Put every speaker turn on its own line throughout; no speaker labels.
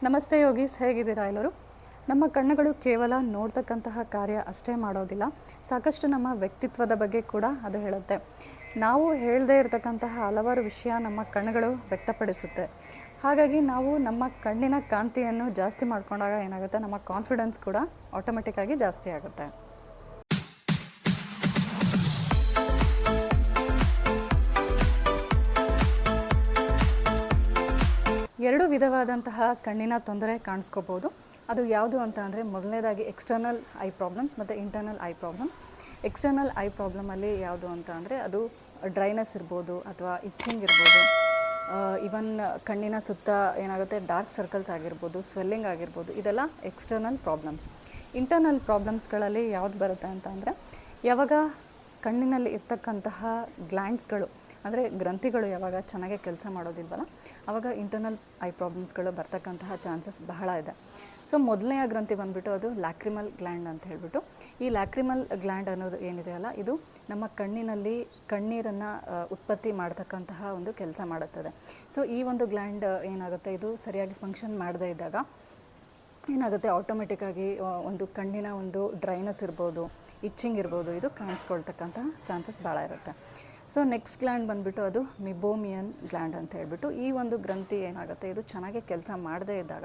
ನಮಸ್ತೆ ಯೋಗೀಸ್, ಹೇಗಿದ್ದೀರಾ ಎಲ್ಲರೂ? ನಮ್ಮ ಕಣ್ಣುಗಳು ಕೇವಲ ನೋಡ್ತಕ್ಕಂತಹ ಕಾರ್ಯ ಅಷ್ಟೇ ಮಾಡೋದಿಲ್ಲ, ಸಾಕಷ್ಟು ನಮ್ಮ ವ್ಯಕ್ತಿತ್ವದ ಬಗ್ಗೆ ಕೂಡ ಅದು ಹೇಳುತ್ತೆ. ನಾವು ಹೇಳದೇ ಇರತಕ್ಕಂತಹ ಹಲವಾರು ವಿಷಯ ನಮ್ಮ ಕಣ್ಣುಗಳು ವ್ಯಕ್ತಪಡಿಸುತ್ತೆ. ಹಾಗಾಗಿ ನಾವು ನಮ್ಮ ಕಣ್ಣಿನ ಕಾಂತಿಯನ್ನು ಜಾಸ್ತಿ ಮಾಡ್ಕೊಂಡಾಗ ಏನಾಗುತ್ತೆ, ನಮ್ಮ ಕಾನ್ಫಿಡೆನ್ಸ್ ಕೂಡ ಆಟೋಮೆಟಿಕ್ಕಾಗಿ ಜಾಸ್ತಿ ಆಗುತ್ತೆ. ಎರಡು ವಿಧವಾದಂತಹ ಕಣ್ಣಿನ ತೊಂದರೆ ಕಾಣಿಸ್ಕೋಬೋದು. ಅದು ಯಾವುದು ಅಂತ ಅಂದರೆ, ಮೊದಲನೇದಾಗಿ ಎಕ್ಸ್ಟರ್ನಲ್ ಐ ಪ್ರಾಬ್ಲಮ್ಸ್ ಮತ್ತು internal eye problems. External eye ಪ್ರಾಬ್ಲಮಲ್ಲಿ ಯಾವುದು ಅಂತ ಅಂದರೆ, ಅದು ಡ್ರೈನೆಸ್ ಇರ್ಬೋದು ಅಥವಾ ಇಚ್ಚಿಂಗ್ ಇರ್ಬೋದು, ಇವನ್ ಕಣ್ಣಿನ ಸುತ್ತ ಏನಾಗುತ್ತೆ ಡಾರ್ಕ್ ಸರ್ಕಲ್ಸ್ ಆಗಿರ್ಬೋದು, ಸ್ವೆಲ್ಲಿಂಗ್ ಆಗಿರ್ಬೋದು, ಇದೆಲ್ಲ ಎಕ್ಸ್ಟರ್ನಲ್ ಪ್ರಾಬ್ಲಮ್ಸ್. ಇಂಟರ್ನಲ್ ಪ್ರಾಬ್ಲಮ್ಸ್ಗಳಲ್ಲಿ ಯಾವ್ದು ಬರುತ್ತೆ ಅಂತ ಅಂದರೆ, ಯಾವಾಗ ಕಣ್ಣಿನಲ್ಲಿ ಇರ್ತಕ್ಕಂತಹ ಗ್ಲ್ಯಾಂಡ್ಸ್ಗಳು ಅಂದರೆ ಗ್ರಂಥಿಗಳು ಯಾವಾಗ ಚೆನ್ನಾಗಿ ಕೆಲಸ ಮಾಡೋದಿಲ್ವಲ್ಲ, ಆವಾಗ ಇಂಟರ್ನಲ್ ಐ ಪ್ರಾಬ್ಲಮ್ಸ್ಗಳು ಬರ್ತಕ್ಕಂತಹ ಚಾನ್ಸಸ್ ಬಹಳ ಇದೆ. ಸೊ ಮೊದಲನೆಯ ಗ್ರಂಥಿ ಬಂದುಬಿಟ್ಟು ಅದು ಲ್ಯಾಕ್ರಿಮಲ್ ಗ್ಲ್ಯಾಂಡ್ ಅಂತ ಹೇಳ್ಬಿಟ್ಟು. ಈ ಲ್ಯಾಕ್ರಿಮಲ್ ಗ್ಲ್ಯಾಂಡ್ ಅನ್ನೋದು ಏನಿದೆಯಲ್ಲ, ಇದು ನಮ್ಮ ಕಣ್ಣಿನಲ್ಲಿ ಕಣ್ಣೀರನ್ನು ಉತ್ಪತ್ತಿ ಮಾಡ್ತಕ್ಕಂತಹ ಒಂದು ಕೆಲಸ ಮಾಡುತ್ತದೆ. ಸೊ ಈ ಒಂದು ಗ್ಲ್ಯಾಂಡ್ ಏನಾಗುತ್ತೆ, ಇದು ಸರಿಯಾಗಿ ಫಂಕ್ಷನ್ ಮಾಡದೇ ಇದ್ದಾಗ ಏನಾಗುತ್ತೆ, ಆಟೋಮೆಟಿಕ್ಕಾಗಿ ಒಂದು ಕಣ್ಣಿನ ಒಂದು ಡ್ರೈನೆಸ್ ಇರ್ಬೋದು, ಇಚ್ಚಿಂಗ್ ಇರ್ಬೋದು, ಇದು ಕಾಣಿಸ್ಕೊಳ್ತಕ್ಕಂತಹ ಚಾನ್ಸಸ್ ಭಾಳ ಇರುತ್ತೆ. ಸೊ ನೆಕ್ಸ್ಟ್ ಗ್ಲ್ಯಾಂಡ್ ಬಂದುಬಿಟ್ಟು ಅದು ಮಿಬೋಮಿಯನ್ ಗ್ಲ್ಯಾಂಡ್ ಅಂತ ಹೇಳ್ಬಿಟ್ಟು. ಈ ಒಂದು ಗ್ರಂಥಿ ಏನಾಗುತ್ತೆ, ಇದು ಚೆನ್ನಾಗಿ ಕೆಲಸ ಮಾಡದೇ ಇದ್ದಾಗ,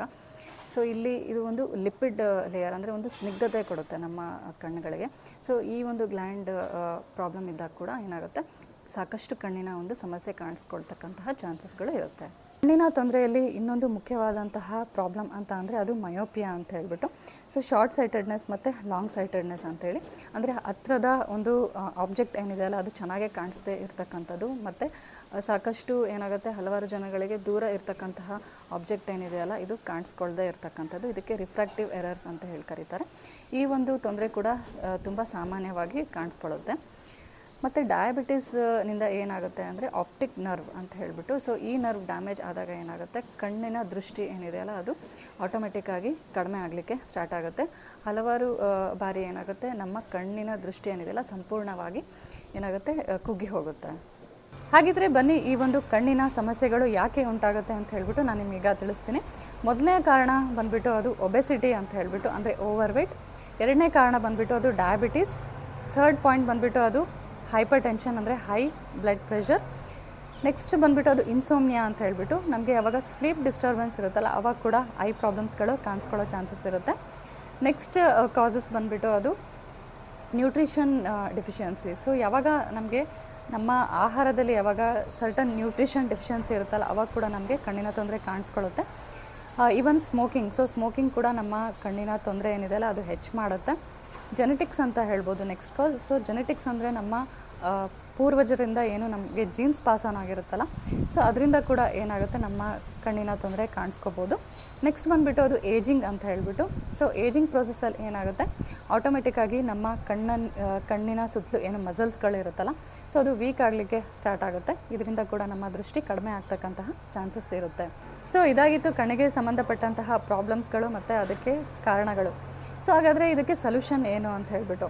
ಸೊ ಇಲ್ಲಿ ಇದು ಒಂದು ಲಿಪಿಡ್ ಲೇಯರ್ ಅಂದರೆ ಒಂದು ಸ್ನಿಗ್ಧತೆ ಕೊಡುತ್ತೆ ನಮ್ಮ ಕಣ್ಣುಗಳಿಗೆ. ಸೊ ಈ ಒಂದು ಗ್ಲ್ಯಾಂಡ್ ಪ್ರಾಬ್ಲಮ್ ಇದ್ದಾಗ ಕೂಡ ಏನಾಗುತ್ತೆ, ಸಾಕಷ್ಟು ಕಣ್ಣಿನ ಒಂದು ಸಮಸ್ಯೆ ಕಾಣಿಸ್ಕೊಳ್ತಕ್ಕಂತಹ ಚಾನ್ಸಸ್ಗಳು ಇರುತ್ತೆ. ಕಣ್ಣಿನ ತೊಂದರೆಯಲ್ಲಿ ಇನ್ನೊಂದು ಮುಖ್ಯವಾದಂತಹ ಪ್ರಾಬ್ಲಮ್ ಅಂತ ಅಂದರೆ ಅದು ಮಯೋಪಿಯಾ ಅಂತ ಹೇಳ್ಬಿಟ್ಟು. ಸೊ ಶಾರ್ಟ್ ಸೈಟೆಡ್ನೆಸ್ ಮತ್ತು ಲಾಂಗ್ ಸೈಟೆಡ್ನೆಸ್ ಅಂತೇಳಿ, ಅಂದರೆ ಹತ್ರದ ಒಂದು ಆಬ್ಜೆಕ್ಟ್ ಏನಿದೆಯಲ್ಲ ಅದು ಚೆನ್ನಾಗೇ ಕಾಣಿಸ್ದೇ ಇರ್ತಕ್ಕಂಥದ್ದು, ಮತ್ತು ಸಾಕಷ್ಟು ಏನಾಗುತ್ತೆ, ಹಲವಾರು ಜನಗಳಿಗೆ ದೂರ ಇರ್ತಕ್ಕಂತಹ ಆಬ್ಜೆಕ್ಟ್ ಏನಿದೆಯಲ್ಲ ಇದು ಕಾಣಿಸ್ಕೊಳ್ದೇ ಇರ್ತಕ್ಕಂಥದ್ದು. ಇದಕ್ಕೆ ರಿಫ್ರಾಕ್ಟಿವ್ ಎರರ್ಸ್ ಅಂತ ಹೇಳಿ ಕರೀತಾರೆ. ಈ ಒಂದು ತೊಂದರೆ ಕೂಡ ತುಂಬ ಸಾಮಾನ್ಯವಾಗಿ ಕಾಣಿಸ್ಕೊಳ್ಳುತ್ತೆ. ಮತ್ತು ಡಯಾಬಿಟಿಸ್ನಿಂದ ಏನಾಗುತ್ತೆ ಅಂದರೆ ಆಪ್ಟಿಕ್ ನರ್ವ್ ಅಂತ ಹೇಳಿಬಿಟ್ಟು. ಸೊ ಈ ನರ್ವ್ ಡ್ಯಾಮೇಜ್ ಆದಾಗ ಏನಾಗುತ್ತೆ, ಕಣ್ಣಿನ ದೃಷ್ಟಿ ಏನಿದೆಯಲ್ಲ ಅದು ಆಟೋಮೆಟಿಕ್ಕಾಗಿ ಕಡಿಮೆ ಆಗಲಿಕ್ಕೆ ಸ್ಟಾರ್ಟ್ ಆಗುತ್ತೆ. ಹಲವಾರು ಬಾರಿ ಏನಾಗುತ್ತೆ, ನಮ್ಮ ಕಣ್ಣಿನ ದೃಷ್ಟಿ ಏನಿದೆಯಲ್ಲ ಸಂಪೂರ್ಣವಾಗಿ ಏನಾಗುತ್ತೆ, ಕುಗ್ಗಿ ಹೋಗುತ್ತೆ. ಹಾಗಿದ್ರೆ ಬನ್ನಿ, ಈ ಒಂದು ಕಣ್ಣಿನ ಸಮಸ್ಯೆಗಳು ಯಾಕೆ ಉಂಟಾಗುತ್ತೆ ಅಂತ ಹೇಳ್ಬಿಟ್ಟು ನಾನು ನಿಮಗೀಗ ತಿಳಿಸ್ತೀನಿ. ಮೊದಲನೇ ಕಾರಣ ಬಂದುಬಿಟ್ಟು ಅದು ಒಬೆಸಿಟಿ ಅಂತ ಹೇಳ್ಬಿಟ್ಟು, ಅಂದರೆ ಓವರ್ ವೇಟ್. ಎರಡನೇ ಕಾರಣ ಬಂದುಬಿಟ್ಟು ಅದು ಡಯಾಬಿಟೀಸ್. ಥರ್ಡ್ ಪಾಯಿಂಟ್ ಬಂದುಬಿಟ್ಟು ಅದು ಹೈಪರ್ ಟೆನ್ಷನ್ ಅಂದರೆ ಹೈ ಬ್ಲಡ್ ಪ್ರೆಷರ್. ನೆಕ್ಸ್ಟ್ ಬಂದುಬಿಟ್ಟು ಅದು ಇನ್ಸೋಮ್ನಿಯಾ ಅಂತ ಹೇಳ್ಬಿಟ್ಟು, ನಮಗೆ ಯಾವಾಗ ಸ್ಲೀಪ್ ಡಿಸ್ಟರ್ಬೆನ್ಸ್ ಇರುತ್ತಲ್ಲ ಆವಾಗ ಕೂಡ ಐ ಪ್ರಾಬ್ಲಮ್ಸ್ಗಳು ಕಾಣಿಸ್ಕೊಳ್ಳೋ ಚಾನ್ಸಸ್ ಇರುತ್ತೆ. ನೆಕ್ಸ್ಟ್ ಕಾಸಸ್ ಬಂದುಬಿಟ್ಟು ಅದು ನ್ಯೂಟ್ರಿಷನ್ ಡೆಫಿಷಿಯನ್ಸಿ. ಸೊ ಯಾವಾಗ ನಮಗೆ ನಮ್ಮ ಆಹಾರದಲ್ಲಿ ಯಾವಾಗ ಸರ್ಟನ್ ನ್ಯೂಟ್ರಿಷನ್ ಡೆಫಿಷಿಯನ್ಸಿ ಇರುತ್ತಲ್ಲ ಅವಾಗ ಕೂಡ ನಮಗೆ ಕಣ್ಣಿನ ತೊಂದರೆ ಕಾಣಿಸ್ಕೊಳ್ಳುತ್ತೆ. Even smoking. ಸೊ ಸ್ಮೋಕಿಂಗ್ ಕೂಡ ನಮ್ಮ ಕಣ್ಣಿನ ತೊಂದರೆ ಏನಿದೆಯಲ್ಲ ಅದು ಹೆಚ್ಚು ಮಾಡುತ್ತೆ. ಜೆನೆಟಿಕ್ಸ್ ಅಂತ ಹೇಳ್ಬೋದು ನೆಕ್ಸ್ಟ್ ಕಾಸ್. ಸೊ ಜೆನೆಟಿಕ್ಸ್ ಅಂದರೆ ನಮ್ಮ ಪೂರ್ವಜರಿಂದ ಏನು ನಮಗೆ ಜೀನ್ಸ್ ಪಾಸ್ ಆನ್ ಆಗಿರುತ್ತಲ್ಲ, ಸೊ ಅದರಿಂದ ಕೂಡ ಏನಾಗುತ್ತೆ, ನಮ್ಮ ಕಣ್ಣಿನ ತೊಂದರೆ ಕಾಣಿಸ್ಕೋಬೋದು. ನೆಕ್ಸ್ಟ್ ಬಂದುಬಿಟ್ಟು ಅದು ಏಜಿಂಗ್ ಅಂತ ಹೇಳ್ಬಿಟ್ಟು. ಸೊ ಏಜಿಂಗ್ ಪ್ರೊಸೆಸ್ಸಲ್ಲಿ ಏನಾಗುತ್ತೆ, ಆಟೋಮೆಟಿಕ್ಕಾಗಿ ನಮ್ಮ ಕಣ್ಣಿನ ಸುತ್ತಲೂ ಏನು ಮಸಲ್ಸ್ಗಳಿರುತ್ತಲ್ಲ, ಸೊ ಅದು ವೀಕ್ ಆಗಲಿಕ್ಕೆ ಸ್ಟಾರ್ಟ್ ಆಗುತ್ತೆ. ಇದರಿಂದ ಕೂಡ ನಮ್ಮ ದೃಷ್ಟಿ ಕಡಿಮೆ ಆಗ್ತಕ್ಕಂತಹ ಚಾನ್ಸಸ್ ಇರುತ್ತೆ. ಸೊ ಇದಾಗಿತ್ತು ಕಣ್ಣಿಗೆ ಸಂಬಂಧಪಟ್ಟಂತಹ ಪ್ರಾಬ್ಲಮ್ಸ್ಗಳು ಮತ್ತು ಅದಕ್ಕೆ ಕಾರಣಗಳು. ಸೊ ಹಾಗಾದರೆ ಇದಕ್ಕೆ ಸೊಲ್ಯೂಷನ್ ಏನು ಅಂತ ಹೇಳ್ಬಿಟ್ಟು.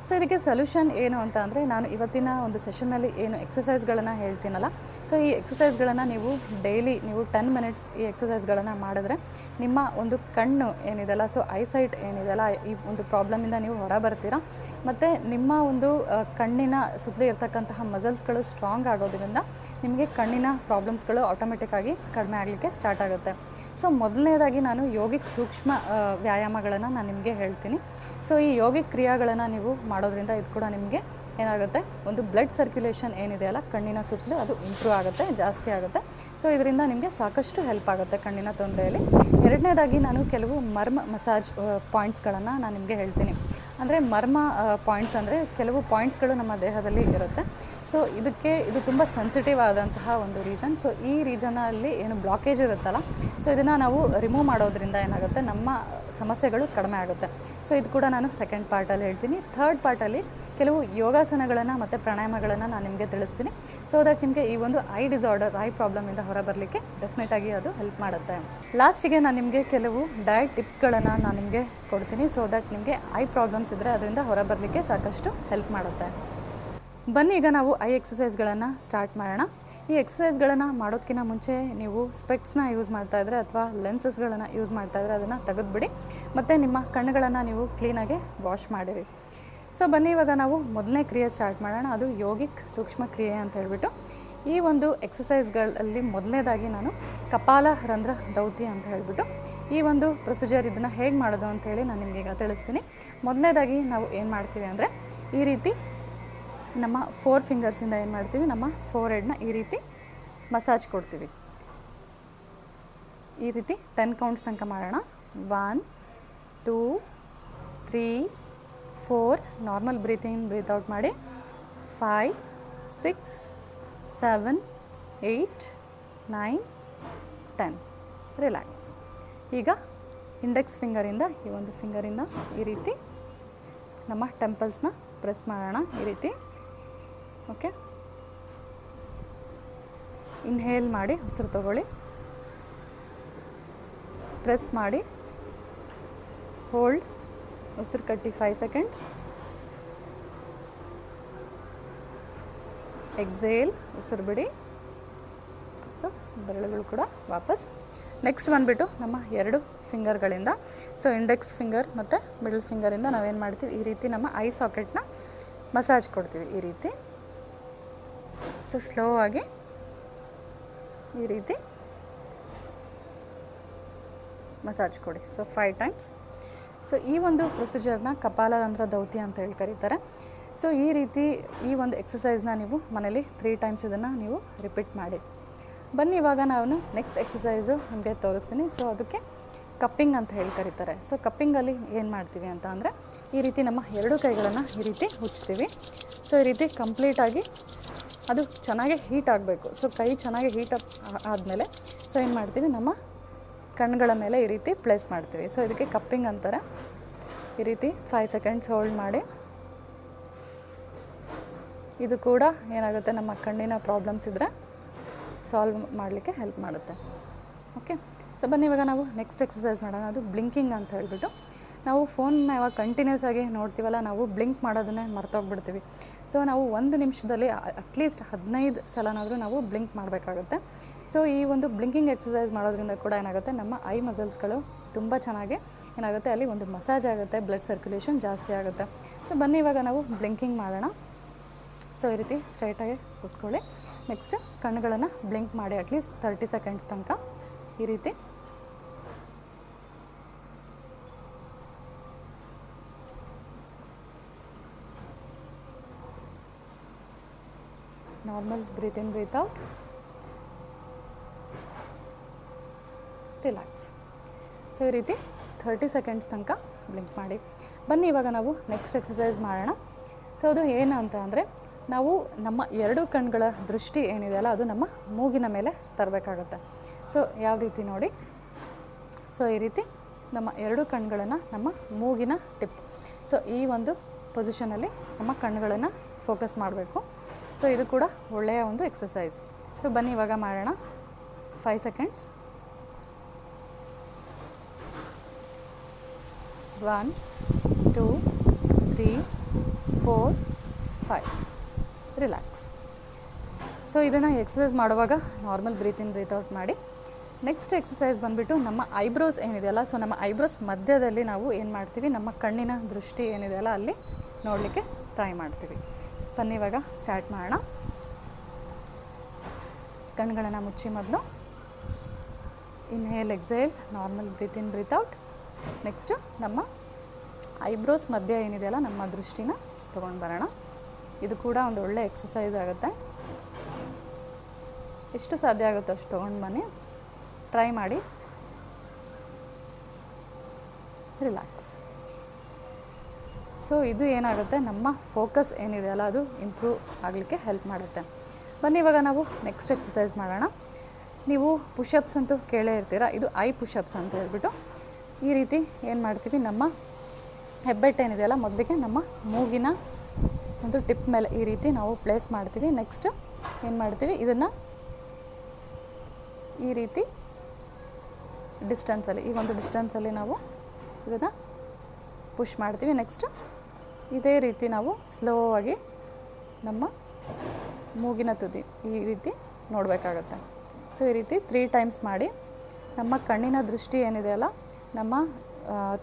ಸೊ ಇದಕ್ಕೆ ಸೊಲ್ಯೂಷನ್ ಏನು ಅಂತ ಅಂದರೆ, ನಾನು ಇವತ್ತಿನ ಒಂದು ಸೆಷನ್ನಲ್ಲಿ ಏನು ಎಕ್ಸಸೈಸ್ಗಳನ್ನು ಹೇಳ್ತೀನಲ್ಲ, ಸೊ ಈ ಎಕ್ಸಸೈಸ್ಗಳನ್ನು ನೀವು ಡೈಲಿ ನೀವು 10 ಮಿನಿಟ್ಸ್ ಈ ಎಕ್ಸಸೈಸ್ಗಳನ್ನು ಮಾಡಿದ್ರೆ ನಿಮ್ಮ ಒಂದು ಕಣ್ಣು ಏನಿದೆಯಲ್ಲ, ಸೊ ಐಸೈಟ್ ಏನಿದೆಯಲ್ಲ, ಈ ಒಂದು ಪ್ರಾಬ್ಲಮಿಂದ ನೀವು ಹೊರ ಬರ್ತೀರಾ. ಮತ್ತು ನಿಮ್ಮ ಒಂದು ಕಣ್ಣಿನ ಸುತ್ತಲೇ ಇರ್ತಕ್ಕಂತಹ ಮಸಲ್ಸ್ಗಳು ಸ್ಟ್ರಾಂಗ್ ಆಗೋದ್ರಿಂದ ನಿಮಗೆ ಕಣ್ಣಿನ ಪ್ರಾಬ್ಲಮ್ಸ್ಗಳು ಆಟೋಮೆಟಿಕ್ಕಾಗಿ ಕಡಿಮೆ ಆಗಲಿಕ್ಕೆ ಸ್ಟಾರ್ಟ್ ಆಗುತ್ತೆ. ಸೊ ಮೊದಲನೇದಾಗಿ ನಾನು ಯೋಗಿಕ್ ಸೂಕ್ಷ್ಮ ವ್ಯಾಯಾಮಗಳನ್ನು ನಾನು ನಿಮಗೆ ಹೇಳ್ತೀನಿ. ಸೊ ಈ ಯೋಗಿಕ್ ಕ್ರಿಯಾಗಳನ್ನು ನೀವು ಮಾಡೋದ್ರಿಂದ ಇದು ಕೂಡ ನಿಮಗೆ ಏನಾಗುತ್ತೆ, ಒಂದು ಬ್ಲಡ್ ಸರ್ಕ್ಯುಲೇಷನ್ ಏನಿದೆಯಲ್ಲ ಕಣ್ಣಿನ ಸುತ್ತಲೂ ಅದು ಇಂಪ್ರೂವ್ ಆಗುತ್ತೆ, ಜಾಸ್ತಿ ಆಗುತ್ತೆ. ಸೊ ಇದರಿಂದ ನಿಮಗೆ ಸಾಕಷ್ಟು ಹೆಲ್ಪ್ ಆಗುತ್ತೆ ಕಣ್ಣಿನ ತೊಂದರೆಯಲ್ಲಿ. ಎರಡನೇದಾಗಿ ನಾನು ಕೆಲವು ಮರ್ಮ ಮಸಾಜ್ ಪಾಯಿಂಟ್ಸ್ಗಳನ್ನು ನಾನು ನಿಮಗೆ ಹೇಳ್ತೀನಿ. ಅಂದರೆ ಮರ್ಮ ಪಾಯಿಂಟ್ಸ್ ಅಂದರೆ ಕೆಲವು ಪಾಯಿಂಟ್ಸ್ಗಳು ನಮ್ಮ ದೇಹದಲ್ಲಿ ಇರುತ್ತೆ. ಸೊ ಇದು ತುಂಬ ಸೆನ್ಸಿಟಿವ್ ಆದಂತಹ ಒಂದು ರೀಜನ್. ಸೊ ಈ ರೀಜನಲ್ಲಿ ಏನು ಬ್ಲಾಕೇಜ್ ಇರುತ್ತಲ್ಲ, ಸೊ ಇದನ್ನು ನಾವು ರಿಮೂವ್ ಮಾಡೋದ್ರಿಂದ ಏನಾಗುತ್ತೆ, ನಮ್ಮ ಸಮಸ್ಯೆಗಳು ಕಡಿಮೆ ಆಗುತ್ತೆ. ಸೊ ಇದು ಕೂಡ ನಾನು ಸೆಕೆಂಡ್ ಪಾರ್ಟಲ್ಲಿ ಹೇಳ್ತೀನಿ. ಥರ್ಡ್ ಪಾರ್ಟಲ್ಲಿ ಕೆಲವು ಯೋಗಾಸನಗಳನ್ನು ಮತ್ತು ಪ್ರಾಣಾಯಾಮಗಳನ್ನು ನಾನು ನಿಮಗೆ ತಿಳಿಸ್ತೀನಿ. ಸೊ ದಟ್ ನಿಮಗೆ ಈ ಒಂದು ಐ ಡಿಸಾರ್ಡರ್ಸ್, ಐ ಪ್ರಾಬ್ಲಮಿಂದ ಹೊರ ಬರಲಿಕ್ಕೆ ಡೆಫಿನೆಟಾಗಿ ಅದು ಹೆಲ್ಪ್ ಮಾಡುತ್ತೆ. ಲಾಸ್ಟಿಗೆ ನಾನು ನಿಮಗೆ ಕೆಲವು ಡಯಟ್ ಟಿಪ್ಸ್ಗಳನ್ನು ನಾನು ನಿಮಗೆ ಕೊಡ್ತೀನಿ. ಸೊ ದಟ್ ನಿಮಗೆ ಐ ಪ್ರಾಬ್ಲಮ್ಸ್ ಇದ್ದರೆ ಅದರಿಂದ ಹೊರ ಬರಲಿಕ್ಕೆ ಸಾಕಷ್ಟು ಹೆಲ್ಪ್ ಮಾಡುತ್ತೆ. ಬನ್ನಿ ಈಗ ನಾವು ಐ ಎಕ್ಸಸೈಸ್ಗಳನ್ನು ಸ್ಟಾರ್ಟ್ ಮಾಡೋಣ. ಈ ಎಕ್ಸಸೈಸ್ಗಳನ್ನು ಮಾಡೋದಕ್ಕಿಂತ ಮುಂಚೆ ನೀವು ಸ್ಪೆಕ್ಸ್ನ ಯೂಸ್ ಮಾಡ್ತಾಯಿದ್ರೆ ಅಥವಾ ಲೆನ್ಸಸ್ಗಳನ್ನು ಯೂಸ್ ಮಾಡ್ತಾಯಿದ್ರೆ ಅದನ್ನು ತೆಗೆದುಬಿಡಿ, ಮತ್ತು ನಿಮ್ಮ ಕಣ್ಣುಗಳನ್ನು ನೀವು ಕ್ಲೀನಾಗಿ ವಾಶ್ ಮಾಡಿರಿ. ಸೊ ಬನ್ನಿ ಇವಾಗ ನಾವು ಮೊದಲನೇ ಕ್ರಿಯೆ ಸ್ಟಾರ್ಟ್ ಮಾಡೋಣ. ಅದು ಯೋಗಿಕ್ ಸೂಕ್ಷ್ಮ ಕ್ರಿಯೆ ಅಂತ ಹೇಳ್ಬಿಟ್ಟು ಈ ಒಂದು ಎಕ್ಸಸೈಸ್ಗಳಲ್ಲಿ ಮೊದಲನೇದಾಗಿ ನಾನು ಕಪಾಲ ರಂಧ್ರ ದೌತಿ ಅಂತ ಹೇಳಿಬಿಟ್ಟು ಈ ಒಂದು ಪ್ರೊಸೀಜರ್ ಇದನ್ನು ಹೇಗೆ ಮಾಡೋದು ಅಂಥೇಳಿ ನಾನು ನಿಮಗೀಗ ತಿಳಿಸ್ತೀನಿ. ಮೊದಲನೇದಾಗಿ ನಾವು ಏನು ಮಾಡ್ತೀವಿ ಅಂದರೆ ಈ ರೀತಿ ನಮ್ಮ 4 ಫಿಂಗರ್ಸಿಂದ ಏನು ಮಾಡ್ತೀವಿ, ನಮ್ಮ ಫೋರ್ ಹೆಡ್ನ ಈ ರೀತಿ ಮಸಾಜ್ ಕೊಡ್ತೀವಿ. ಈ ರೀತಿ 10 ಕೌಂಟ್ಸ್ ತನಕ ಮಾಡೋಣ. 1 2 3 4 normal breathe in breathe out ಮಾಡಿ. 5 6 7 8 9 10 ರಿಲ್ಯಾಕ್ಸ್. ಈಗ ಇಂಡೆಕ್ಸ್ ಫಿಂಗರಿಂದ ಈ ಒಂದು ಫಿಂಗರಿಂದ ಈ ರೀತಿ ನಮ್ಮ ಟೆಂಪಲ್ಸ್ನ ಪ್ರೆಸ್ ಮಾಡೋಣ ಈ ರೀತಿ. ಓಕೆ, ಇನ್ಹೇಲ್ ಮಾಡಿ ಉಸಿರು ತಗೊಳ್ಳಿ, ಪ್ರೆಸ್ ಮಾಡಿ, ಹೋಲ್ಡ್, ಉಸಿರು ಕಟ್ಟಿ 5 ಸೆಕೆಂಡ್ಸ್, ಎಕ್ಸೇಲ್, ಉಸಿರು ಬಿಡಿ. ಸೊ ಬೆರಳುಗಳು ಕೂಡ ವಾಪಸ್. ನೆಕ್ಸ್ಟ್ ಬಂದುಬಿಟ್ಟು ನಮ್ಮ 2 ಫಿಂಗರ್ಗಳಿಂದ, ಸೊ ಇಂಡೆಕ್ಸ್ ಫಿಂಗರ್ ಮತ್ತು ಮಿಡಲ್ ಫಿಂಗರಿಂದ ನಾವೇನು ಮಾಡ್ತೀವಿ, ಈ ರೀತಿ ನಮ್ಮ ಐ ಸಾಕೆಟ್ನ ಮಸಾಜ್ ಕೊಡ್ತೀವಿ ಈ ರೀತಿ. ಸೊ ಸ್ಲೋ ಆಗಿ ಈ ರೀತಿ ಮಸಾಜ್ ಕೊಡಿ. So 5 times. ಸೊ ಈ ಒಂದು ಪ್ರೊಸೀಜರ್ನ ಕಪಾಲರಂಧ್ರ ದೌತಿ ಅಂತ ಹೇಳಿ ಕರೀತಾರೆ. ಸೊ ಈ ರೀತಿ ಈ ಒಂದು ಎಕ್ಸಸೈಸ್ನ ನೀವು ಮನೇಲಿ 3 ಟೈಮ್ಸ್ ಇದನ್ನು ನೀವು ರಿಪೀಟ್ ಮಾಡಿ. ಬನ್ನಿ ಇವಾಗ ನಾನು ನೆಕ್ಸ್ಟ್ ಎಕ್ಸಸೈಸು ನಿಮಗೆ ತೋರಿಸ್ತೀನಿ. ಸೊ ಅದಕ್ಕೆ ಕಪ್ಪಿಂಗ್ ಅಂತ ಹೇಳಿ ಕರೀತಾರೆ. ಸೊ ಕಪ್ಪಿಂಗಲ್ಲಿ ಏನು ಮಾಡ್ತೀವಿ ಅಂತ ಅಂದರೆ ಈ ರೀತಿ ನಮ್ಮ 2 ಕೈಗಳನ್ನು ಈ ರೀತಿ ಉಜ್ತೀವಿ. ಸೊ ಈ ರೀತಿ ಕಂಪ್ಲೀಟಾಗಿ ಅದು ಚೆನ್ನಾಗಿ ಹೀಟ್ ಆಗಬೇಕು. ಸೊ ಕೈ ಚೆನ್ನಾಗಿ ಹೀಟ್ ಅಪ್ ಆದಮೇಲೆ ಸೊ ಏನು ಮಾಡ್ತೀವಿ, ನಮ್ಮ ಕಣ್ಣುಗಳ ಮೇಲೆ ಈ ರೀತಿ ಪ್ಲೇಸ್ ಮಾಡ್ತೀವಿ. ಸೊ ಇದಕ್ಕೆ ಕಪ್ಪಿಂಗ್ ಅಂತಾರೆ. ಈ ರೀತಿ 5 ಸೆಕೆಂಡ್ಸ್ ಹೋಲ್ಡ್ ಮಾಡಿ. ಇದು ಕೂಡ ಏನಾಗುತ್ತೆ, ನಮ್ಮ ಕಣ್ಣಿನ ಪ್ರಾಬ್ಲಮ್ಸ್ ಇದ್ದರೆ ಸಾಲ್ವ್ ಮಾಡಲಿಕ್ಕೆ ಹೆಲ್ಪ್ ಮಾಡುತ್ತೆ. ಓಕೆ, ಸೊ ಬನ್ನಿ ಇವಾಗ ನಾವು ನೆಕ್ಸ್ಟ್ ಎಕ್ಸಸೈಸ್ ಮಾಡೋಣ. ಅದು ಬ್ಲಿಂಕಿಂಗ್ ಅಂತ ಹೇಳ್ಬಿಟ್ಟು ನಾವು ಫೋನ್ನ ಯಾವಾಗ ಕಂಟಿನ್ಯೂಸ್ ಆಗಿ ನೋಡ್ತೀವಲ್ಲ, ನಾವು ಬ್ಲಿಂಕ್ ಮಾಡೋದನ್ನೇ ಮರ್ತೋಗ್ಬಿಡ್ತೀವಿ. ಸೊ ನಾವು 1 ನಿಮಿಷದಲ್ಲಿ ಅಟ್ಲೀಸ್ಟ್ 15 ಸಲನಾದರೂ ನಾವು ಬ್ಲಿಂಕ್ ಮಾಡಬೇಕಾಗುತ್ತೆ. ಸೊ ಈ ಒಂದು ಬ್ಲಿಂಕಿಂಗ್ ಎಕ್ಸಸೈಸ್ ಮಾಡೋದ್ರಿಂದ ಕೂಡ ಏನಾಗುತ್ತೆ, ನಮ್ಮ ಐ ಮಸಲ್ಸ್ಗಳು ತುಂಬ ಚೆನ್ನಾಗಿ ಏನಾಗುತ್ತೆ, ಅಲ್ಲಿ ಒಂದು ಮಸಾಜ್ ಆಗುತ್ತೆ, ಬ್ಲಡ್ ಸರ್ಕ್ಯುಲೇಷನ್ ಜಾಸ್ತಿ ಆಗುತ್ತೆ. ಸೊ ಬನ್ನಿ ಇವಾಗ ನಾವು ಬ್ಲಿಂಕಿಂಗ್ ಮಾಡೋಣ. ಸೊ ಈ ರೀತಿ ಸ್ಟ್ರೈಟಾಗಿ ಕೂತ್ಕೊಳ್ಳಿ. ನೆಕ್ಸ್ಟ್ ಕಣ್ಣುಗಳನ್ನು ಬ್ಲಿಂಕ್ ಮಾಡಿ ಅಟ್ಲೀಸ್ಟ್ 30 ಸೆಕೆಂಡ್ಸ್ ತನಕ ಈ ರೀತಿ. Normal breathe in breathe out, relax. So ಈ ರೀತಿ 30 ಸೆಕೆಂಡ್ಸ್ ತನಕ ಬ್ಲಿಂಕ್ ಮಾಡಿ. ಬನ್ನಿ ಇವಾಗ ನಾವು ನೆಕ್ಸ್ಟ್ ಎಕ್ಸಸೈಸ್ ಮಾಡೋಣ. ಸೊ ಅದು ಏನು ಅಂತ ಅಂದರೆ ನಾವು ನಮ್ಮ 2 ಕಣ್ಗಳ ದೃಷ್ಟಿ ಏನಿದೆಯಲ್ಲ ಅದು ನಮ್ಮ ಮೂಗಿನ ಮೇಲೆ ತರಬೇಕಾಗತ್ತೆ. ಸೊ ಯಾವ ರೀತಿ ನೋಡಿ, ಸೊ ಈ ರೀತಿ ನಮ್ಮ 2 ಕಣ್ಗಳನ್ನು ನಮ್ಮ ಮೂಗಿನ ಟಿಪ್, ಸೊ ಈ ಒಂದು ಪೊಸಿಷನಲ್ಲಿ ನಮ್ಮ ಕಣ್ಣುಗಳನ್ನು ಫೋಕಸ್ ಮಾಡಬೇಕು. ಸೊ ಇದು ಕೂಡ ಒಳ್ಳೆಯ ಒಂದು ಎಕ್ಸಸೈಸ್. ಸೊ ಬನ್ನಿ ಇವಾಗ ಮಾಡೋಣ. 5 ಸೆಕೆಂಡ್ಸ್. 1 2 3 4 5 ರಿಲ್ಯಾಕ್ಸ್. ಸೊ ಇದನ್ನು ಎಕ್ಸಸೈಸ್ ಮಾಡುವಾಗ normal breathe in breathe out ಮಾಡಿ. ನೆಕ್ಸ್ಟ್ ಎಕ್ಸಸೈಸ್ ಬಂದುಬಿಟ್ಟು ನಮ್ಮ ಐಬ್ರೋಸ್ ಏನಿದೆಯಲ್ಲ, ಸೊ ನಮ್ಮ ಐಬ್ರೋಸ್ ಮಧ್ಯದಲ್ಲಿ ನಾವು ಏನು ಮಾಡ್ತೀವಿ, ನಮ್ಮ ಕಣ್ಣಿನ ದೃಷ್ಟಿ ಏನಿದೆಯಲ್ಲ ಅಲ್ಲಿ ನೋಡಲಿಕ್ಕೆ ಟ್ರೈ ಮಾಡ್ತೀವಿ. ಬನ್ನಿ ಇವಾಗ ಸ್ಟಾರ್ಟ್ ಮಾಡೋಣ. ಕಣ್ಗಳನ್ನು ಮುಚ್ಚಿ ಮೊದಲು. Inhale exhale, normal breathe in breathe out. Next ನಮ್ಮ ಐಬ್ರೋಸ್ ಮಧ್ಯ ಏನಿದೆಯಲ್ಲ ನಮ್ಮ ದೃಷ್ಟಿನ ತೊಗೊಂಡು ಬರೋಣ. ಇದು ಕೂಡ ಒಂದು ಒಳ್ಳೆ ಎಕ್ಸಸೈಸ್ ಆಗುತ್ತೆ. ಎಷ್ಟು ಸಾಧ್ಯ ಆಗುತ್ತೋ ಅಷ್ಟು ತೊಗೊಂಡು ಬನ್ನಿ, ಟ್ರೈ ಮಾಡಿ. ರಿಲ್ಯಾಕ್ಸ್. ಸೊ ಇದು ಏನಾಗುತ್ತೆ, ನಮ್ಮ ಫೋಕಸ್ ಏನಿದೆಯಲ್ಲ ಅದು ಇಂಪ್ರೂವ್ ಆಗಲಿಕ್ಕೆ ಹೆಲ್ಪ್ ಮಾಡುತ್ತೆ. ಬನ್ನಿ ಇವಾಗ ನಾವು ನೆಕ್ಸ್ಟ್ ಎಕ್ಸಸೈಸ್ ಮಾಡೋಣ. ನೀವು ಪುಷಪ್ಸ್ ಅಂತೂ ಕೇಳೇ ಇರ್ತೀರ. ಇದು ಐ ಪುಷಪ್ಸ್ ಅಂತ ಹೇಳ್ಬಿಟ್ಟು ಈ ರೀತಿ ಏನು ಮಾಡ್ತೀವಿ, ನಮ್ಮ ಹೆಬ್ಬೆಟ್ಟು ಏನಿದೆಯಲ್ಲ ಮೊದಲಿಗೆ ನಮ್ಮ ಮೂಗಿನ ಒಂದು ಟಿಪ್ ಮೇಲೆ ಈ ರೀತಿ ನಾವು ಪ್ಲೇಸ್ ಮಾಡ್ತೀವಿ. ನೆಕ್ಸ್ಟ್ ಏನು ಮಾಡ್ತೀವಿ, ಇದನ್ನು ಈ ರೀತಿ ಡಿಸ್ಟೆನ್ಸಲ್ಲಿ, ಈ ಒಂದು ಡಿಸ್ಟೆನ್ಸಲ್ಲಿ ನಾವು ಇದನ್ನು ಪುಷ್ ಮಾಡ್ತೀವಿ. ನೆಕ್ಸ್ಟ್ ಇದೇ ರೀತಿ ನಾವು ಸ್ಲೋ ಆಗಿ ನಮ್ಮ ಮೂಗಿನ ತುದಿ ಈ ರೀತಿ ನೋಡಬೇಕಾಗತ್ತೆ. ಸೊ ಈ ರೀತಿ 3 ಟೈಮ್ಸ್ ಮಾಡಿ ನಮ್ಮ ಕಣ್ಣಿನ ದೃಷ್ಟಿ ಏನಿದೆಯಲ್ಲ, ನಮ್ಮ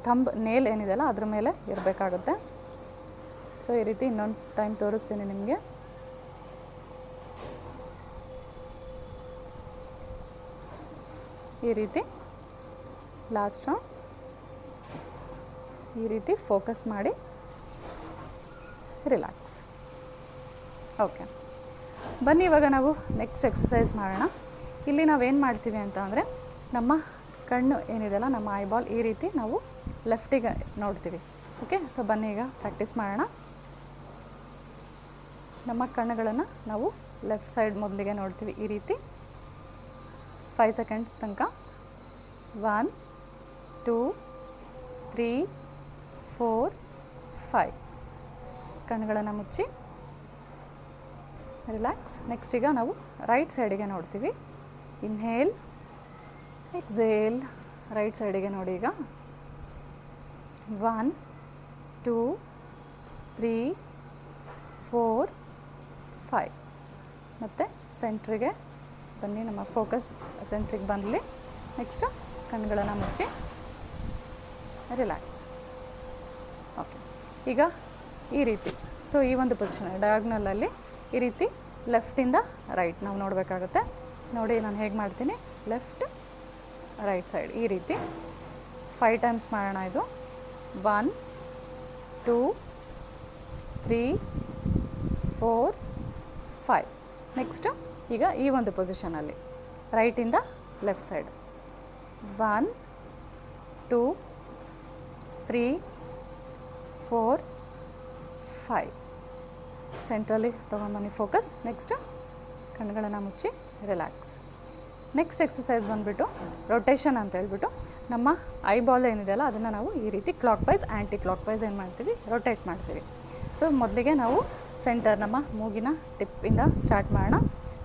ಥಂಬ್ ನೇಲ್ ಏನಿದೆಯಲ್ಲ ಅದ್ರ ಮೇಲೆ ಇರಬೇಕಾಗುತ್ತೆ. ಸೊ ಈ ರೀತಿ ಇನ್ನೊಂದು ಟೈಮ್ ತೋರಿಸ್ತೀನಿ ನಿಮಗೆ. ಈ ರೀತಿ ಲಾಸ್ಟ್ ರೌಂಡ್ ಈ ರೀತಿ ಫೋಕಸ್ ಮಾಡಿ ರಿಲ್ಯಾಕ್ಸ್. ಓಕೆ, ಬನ್ನಿ ಇವಾಗ ನಾವು ನೆಕ್ಸ್ಟ್ ಎಕ್ಸಸೈಸ್ ಮಾಡೋಣ. ಇಲ್ಲಿ ನಾವೇನು ಮಾಡ್ತೀವಿ ಅಂತ ಅಂದರೆ, ನಮ್ಮ ಕಣ್ಣು ಏನಿದೆಯಲ್ಲ, ನಮ್ಮ ಐಬಾಲ್ ಈ ರೀತಿ ನಾವು ಲೆಫ್ಟಿಗೆ ನೋಡ್ತೀವಿ. ಓಕೆ, ಸೊ ಬನ್ನಿ ಈಗ ಪ್ರಾಕ್ಟೀಸ್ ಮಾಡೋಣ. ನಮ್ಮ ಕಣ್ಣುಗಳನ್ನು ನಾವು ಲೆಫ್ಟ್ ಸೈಡ್ ಮೊದಲಿಗೆ ನೋಡ್ತೀವಿ ಈ ರೀತಿ 5 ಸೆಕೆಂಡ್ಸ್ ತನಕ. 1 2 3 4 5 ಕಣ್ಣುಗಳನ್ನು ಮುಚ್ಚಿ ರಿಲ್ಯಾಕ್ಸ್. ನೆಕ್ಸ್ಟ್ ಈಗ ನಾವು ರೈಟ್ ಸೈಡಿಗೆ ನೋಡ್ತೀವಿ. ಇನ್ಹೇಲ್, ಎಕ್ಸೇಲ್, ರೈಟ್ ಸೈಡಿಗೆ ನೋಡಿ. ಈಗ 1 2 3 4 5 ಮತ್ತು ಸೆಂಟ್ರಿಗೆ ಬನ್ನಿ, ನಮ್ಮ ಫೋಕಸ್ ಸೆಂಟ್ರಿಗೆ ಬಂದಲಿ. ನೆಕ್ಸ್ಟು ಕಣ್ಣುಗಳನ್ನು ಮುಚ್ಚಿ ರಿಲ್ಯಾಕ್ಸ್. ಓಕೆ, ಈಗ ಈ ರೀತಿ, ಸೊ ಈ ಒಂದು ಪೊಸಿಷನ್ ಡಯಾಗ್ನಲಲ್ಲಿ ಈ ರೀತಿ ಲೆಫ್ಟಿಂದ ರೈಟ್ ನಾವು ನೋಡಬೇಕಾಗುತ್ತೆ. ನೋಡಿ ನಾನು ಹೇಗೆ ಮಾಡ್ತೀನಿ, ಲೆಫ್ಟ್ ರೈಟ್ ಸೈಡ್ ಈ ರೀತಿ 5 ಟೈಮ್ಸ್ ಮಾಡೋಣ. ಇದು 1 2 3 4 5. ನೆಕ್ಸ್ಟು ಈಗ ಈ ಒಂದು ಪೊಸಿಷನಲ್ಲಿ ರೈಟಿಂದ ಲೆಫ್ಟ್ ಸೈಡ್ 1 2 3 4 5 ಸೆಂಟ್ರಲ್ಲಿ ತೊಗೊಂಡ್ಬನ್ನಿ ಫೋಕಸ್. ನೆಕ್ಸ್ಟು ಕಣ್ಣುಗಳನ್ನು ಮುಚ್ಚಿ ರಿಲ್ಯಾಕ್ಸ್. ನೆಕ್ಸ್ಟ್ ಎಕ್ಸಸೈಸ್ ಬಂದುಬಿಟ್ಟು ರೊಟೇಷನ್ ಅಂತ ಹೇಳ್ಬಿಟ್ಟು, ನಮ್ಮ ಐಬಾಲ್ ಏನಿದೆಯಲ್ಲ ಅದನ್ನು ನಾವು ಈ ರೀತಿ clockwise anticlockwise ಏನು ಮಾಡ್ತೀವಿ, ರೊಟೇಟ್ ಮಾಡ್ತೀವಿ. ಸೊ ಮೊದಲಿಗೆ ನಾವು ಸೆಂಟರ್ ನಮ್ಮ ಮೂಗಿನ ಟಿಪ್ಪಿಂದ ಸ್ಟಾರ್ಟ್ ಮಾಡೋಣ.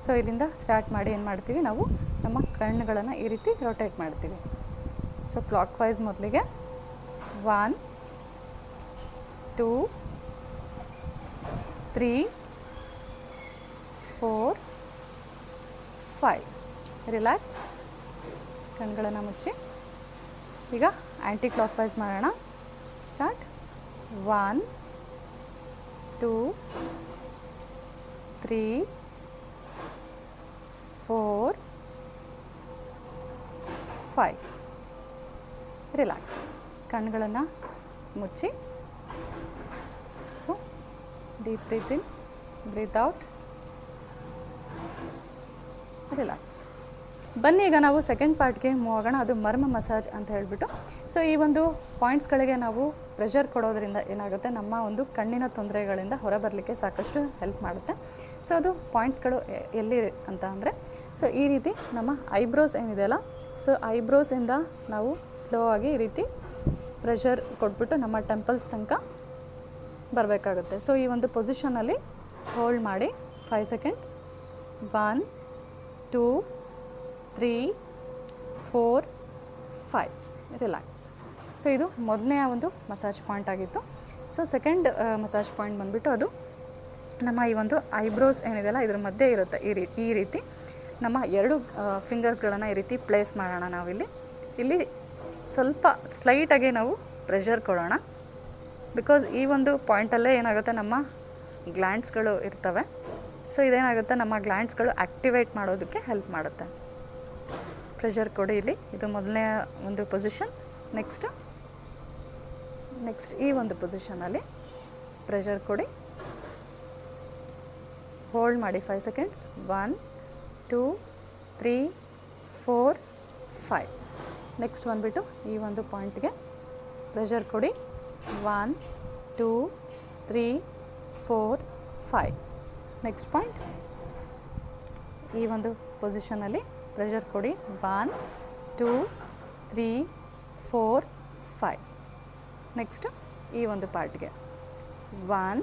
ಸೊ ಇಲ್ಲಿಂದ ಸ್ಟಾರ್ಟ್ ಮಾಡಿ ಏನು ಮಾಡ್ತೀವಿ, ನಾವು ನಮ್ಮ ಕಣ್ಣುಗಳನ್ನು ಈ ರೀತಿ ರೊಟೇಟ್ ಮಾಡ್ತೀವಿ. ಸೊ ಕ್ಲಾಕ್ ವೈಸ್ ಮೊದಲಿಗೆ 1 2 3 4 5 ರಿಲ್ಯಾಕ್ಸ್. ಕಣ್ಗಳನ್ನು ಮುಚ್ಚಿ ಈಗ ಆ್ಯಂಟಿ ಕ್ಲಾಕ್ ವೈಸ್ ಮಾಡೋಣ. Start 1 2 3 4 5 relax. ಕಣ್ಗಳನ್ನು ಮುಚ್ಚಿ. So deep breathe in, breathe out, relax. ಬನ್ನಿ ಈಗ ನಾವು ಸೆಕೆಂಡ್ ಪಾರ್ಟ್ಗೆ ಮೂವ್ ಆಗೋಣ. ಅದು ಮರ್ಮ ಮಸಾಜ್ ಅಂತ ಹೇಳಿಬಿಟ್ಟು. ಸೊ ಈ ಒಂದು ಪಾಯಿಂಟ್ಸ್ಗಳಿಗೆ ನಾವು ಪ್ರೆಷರ್ ಕೊಡೋದ್ರಿಂದ ಏನಾಗುತ್ತೆ, ನಮ್ಮ ಒಂದು ಕಣ್ಣಿನ ತೊಂದರೆಗಳಿಂದ ಹೊರಬರಲಿಕ್ಕೆ ಸಾಕಷ್ಟು ಹೆಲ್ಪ್ ಮಾಡುತ್ತೆ. ಸೊ ಅದು ಪಾಯಿಂಟ್ಸ್ಗಳು ಎಲ್ಲಿ ಅಂತ ಅಂದರೆ, ಸೊ ಈ ರೀತಿ ನಮ್ಮ ಐಬ್ರೋಸ್ ಏನಿದೆಯಲ್ಲ, ಸೊ ಐಬ್ರೋಸಿಂದ ನಾವು ಸ್ಲೋ ಆಗಿ ಈ ರೀತಿ ಪ್ರೆಷರ್ ಕೊಟ್ಬಿಟ್ಟು ನಮ್ಮ ಟೆಂಪಲ್ಸ್ ತನಕ ಬರಬೇಕಾಗುತ್ತೆ. ಸೊ ಈ ಒಂದು ಪೊಸಿಷನಲ್ಲಿ ಹೋಲ್ಡ್ ಮಾಡಿ 5 ಸೆಕೆಂಡ್ಸ್. 1 2 3 4 5 ರಿಲ್ಯಾಕ್ಸ್. ಸೊ ಇದು ಮೊದಲನೇ ಒಂದು ಮಸಾಜ್ ಪಾಯಿಂಟ್ ಆಗಿತ್ತು. ಸೊ ಸೆಕೆಂಡ್ ಮಸಾಜ್ ಪಾಯಿಂಟ್ ಬಂದುಬಿಟ್ಟು, ಅದು ನಮ್ಮ ಈ ಒಂದು ಐಬ್ರೋಸ್ ಏನಿದೆಯಲ್ಲ ಇದ್ರ ಮಧ್ಯೆ ಇರುತ್ತೆ. ಈ ರೀತಿ ನಮ್ಮ 2 ಫಿಂಗರ್ಸ್ಗಳನ್ನು ಈ ರೀತಿ ಪ್ಲೇಸ್ ಮಾಡೋಣ. ನಾವಿಲ್ಲಿ ಸ್ವಲ್ಪ ಸ್ಲೈಟಾಗಿ ನಾವು ಪ್ರೆಷರ್ ಕೊಡೋಣ. ಬಿಕಾಸ್ ಈ ಒಂದು ಪಾಯಿಂಟಲ್ಲೇ ಏನಾಗುತ್ತೆ, ನಮ್ಮ ಗ್ಲ್ಯಾಂಡ್ಸ್ಗಳು ಇರ್ತವೆ. ಸೊ ಇದೇನಾಗುತ್ತೆ, ನಮ್ಮ ಗ್ಲ್ಯಾಂಡ್ಸ್ಗಳು ಆ್ಯಕ್ಟಿವೇಟ್ ಮಾಡೋದಕ್ಕೆ ಹೆಲ್ಪ್ ಮಾಡುತ್ತೆ. ಪ್ರೆಷರ್ ಕೊಡಿ ಇಲ್ಲಿ. ಇದು ಮೊದಲನೇ ಒಂದು ಪೊಸಿಷನ್. ನೆಕ್ಸ್ಟ್ ಈ ಒಂದು ಪೊಸಿಷನಲ್ಲಿ ಪ್ರೆಷರ್ ಕೊಡಿ, ಹೋಲ್ಡ್ ಮಾಡಿ 5 ಸೆಕೆಂಡ್ಸ್. 1 2 3 4 5. ನೆಕ್ಸ್ಟ್ ಬಂದುಬಿಟ್ಟು ಈ ಒಂದು ಪಾಯಿಂಟ್ಗೆ ಪ್ರೆಷರ್ ಕೊಡಿ. 1 2 3 4 5. ನೆಕ್ಸ್ಟ್ ಪಾಯಿಂಟ್, ಈ ಒಂದು ಪೊಸಿಷನಲ್ಲಿ ಪ್ರೆಷರ್ ಕೊಡಿ. 1 2 3 4 5. ನೆಕ್ಸ್ಟ್ ಈ ಒಂದು ಪಾರ್ಟ್ಗೆ 1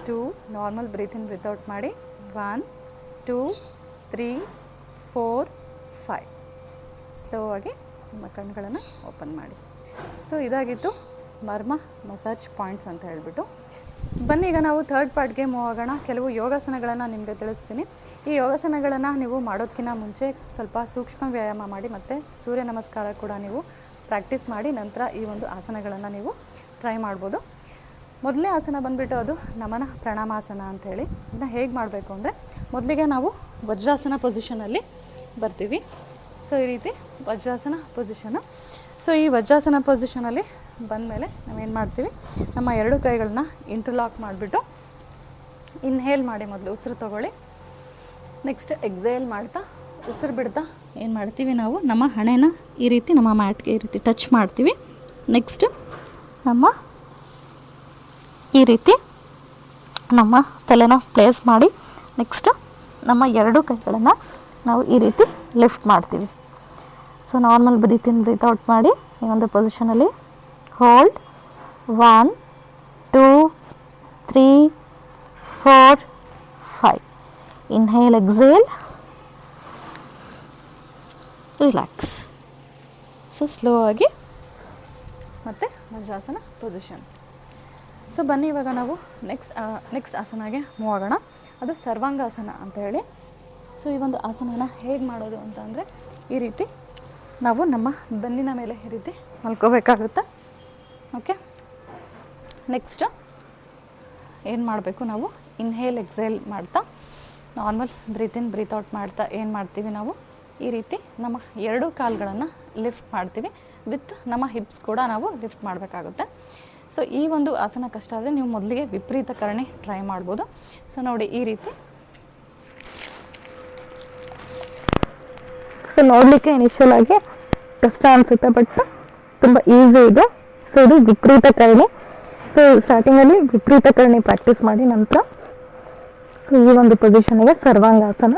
2 normal breathe in breathe out ಮಾಡಿ. 1 2 3 4 5. ಸ್ಲೋ ಆಗಿ ನಿಮ್ಮ ಕಣ್ಣುಗಳನ್ನು ಓಪನ್ ಮಾಡಿ. ಸೊ ಇದಾಗಿತ್ತು ಮರ್ಮ ಮಸಾಜ್ ಪಾಯಿಂಟ್ಸ್ ಅಂತ ಹೇಳಿಬಿಟ್ಟು. ಬನ್ನಿ ಈಗ ನಾವು ಥರ್ಡ್ ಪಾರ್ಟ್ಗೆ ಮೂವ್ ಆಗೋಣ. ಕೆಲವು ಯೋಗಾಸನಗಳನ್ನು ನಿಮಗೆ ತಿಳಿಸ್ತೀನಿ. ಈ ಯೋಗಾಸನಗಳನ್ನು ನೀವು ಮಾಡೋದಕ್ಕಿಂತ ಮುಂಚೆ ಸ್ವಲ್ಪ ಸೂಕ್ಷ್ಮ ವ್ಯಾಯಾಮ ಮಾಡಿ ಮತ್ತು ಸೂರ್ಯ ನಮಸ್ಕಾರ ಕೂಡ ನೀವು ಪ್ರಾಕ್ಟೀಸ್ ಮಾಡಿ ನಂತರ ಈ ಒಂದು ಆಸನಗಳನ್ನು ನೀವು ಟ್ರೈ ಮಾಡ್ಬೋದು. ಮೊದಲನೇ ಆಸನ ಬಂದುಬಿಟ್ಟು ಅದು ನಮನ ಪ್ರಣಾಮಾಸನ ಅಂಥೇಳಿ. ಇದನ್ನ ಹೇಗೆ ಮಾಡಬೇಕು ಅಂದರೆ ಮೊದಲಿಗೆ ನಾವು ವಜ್ರಾಸನ ಪೊಸಿಷನಲ್ಲಿ ಬರ್ತೀವಿ. ಸೊ ಈ ರೀತಿ ವಜ್ರಾಸನ ಪೊಸಿಷನು. ಸೊ ಈ ವಜ್ರಾಸನ ಪೊಸಿಷನಲ್ಲಿ ಬಂದಮೇಲೆ ನಾವೇನು ಮಾಡ್ತೀವಿ, ನಮ್ಮ ಎರಡು ಕೈಗಳನ್ನ ಇಂಟರ್ಲಾಕ್ ಮಾಡಿಬಿಟ್ಟು ಇನ್ಹೇಲ್ ಮಾಡಿ ಮೊದಲು ಉಸಿರು ತೊಗೊಳ್ಳಿ. ನೆಕ್ಸ್ಟ್ ಎಕ್ಸೇಲ್ ಮಾಡ್ತಾ ಉಸಿರು ಬಿಡ್ತಾ ಏನು ಮಾಡ್ತೀವಿ, ನಾವು ನಮ್ಮ ಹಣೆನ ಈ ರೀತಿ ನಮ್ಮ ಮ್ಯಾಟ್ಗೆ ಈ ರೀತಿ ಟಚ್ ಮಾಡ್ತೀವಿ. ನೆಕ್ಸ್ಟ್ ನಮ್ಮ ಈ ರೀತಿ ನಮ್ಮ ತಲೆನ ಪ್ಲೇಸ್ ಮಾಡಿ ನೆಕ್ಸ್ಟ್ ನಮ್ಮ ಎರಡು ಕೈಗಳನ್ನು ನಾವು ಈ ರೀತಿ ಲಿಫ್ಟ್ ಮಾಡ್ತೀವಿ. So normal breathe in breathe out ಮಾಡಿ ಈ ಒಂದು ಪೊಸಿಷನಲ್ಲಿ hold 1 2 3 4 5. Inhale, exhale, relax. So slow ಆಗಿ ಮತ್ತು ವಜ್ರಾಸನ ಪೊಸಿಷನ್. ಸೊ ಬನ್ನಿ ಇವಾಗ ನಾವು ನೆಕ್ಸ್ಟ್ ಆಸನಗೆ ಮೂವ್ ಆಗೋಣ. ಅದು ಸರ್ವಾಂಗಾಸನ ಅಂತ ಹೇಳಿ. ಸೊ ಈ ಒಂದು ಆಸನನ ಹೇಗೆ ಮಾಡೋದು ಅಂತ ಅಂದರೆ ಈ ರೀತಿ ನಾವು ನಮ್ಮ ಬೆನ್ನಿನ ಮೇಲೆ ಈ ರೀತಿ ಮಲ್ಕೋಬೇಕಾಗುತ್ತೆ. ಓಕೆ, ನೆಕ್ಸ್ಟ್ ಏನು ಮಾಡಬೇಕು, ನಾವು ಇನ್ಹೇಲ್ ಎಕ್ಸೇಲ್ ಮಾಡ್ತಾ normal breathe in breathe out ಮಾಡ್ತಾ ಏನು ಮಾಡ್ತೀವಿ, ನಾವು ಈ ರೀತಿ ನಮ್ಮ ಎರಡು ಕಾಲುಗಳನ್ನು ಲಿಫ್ಟ್ ಮಾಡ್ತೀವಿ. ವಿತ್ ನಮ್ಮ ಹಿಪ್ಸ್ ಕೂಡ ನಾವು ಲಿಫ್ಟ್ ಮಾಡಬೇಕಾಗುತ್ತೆ. ಸೊ ಈ ಒಂದು ಆಸನ ಕಷ್ಟ ಆದರೆ ನೀವು ಮೊದಲಿಗೆ ವಿಪರೀತ ಕರಣಿ ಟ್ರೈ ಮಾಡ್ಬೋದು. ಸೊ ನೋಡಿ ಈ ರೀತಿ.
ಸೊ ನೋಡಲಿಕ್ಕೆ ಇನಿಷಿಯಲ್ ಆಗಿ ಕಷ್ಟ ಅನಿಸುತ್ತೆ, ಬಟ್ ತುಂಬ ಈಸಿ ಇದೆ. ಸೊ ಇದು ವಿಪರೀತ ಕರಣಿ. ಸೊ ಸ್ಟಾರ್ಟಿಂಗಲ್ಲಿ ವಿಪರೀತ ಕರಣಿ ಪ್ರಾಕ್ಟೀಸ್ ಮಾಡಿ ನಂತರ ಸೊ ಈ ಒಂದು ಪೊಸಿಷನ್ಗೆ Sarvangasana.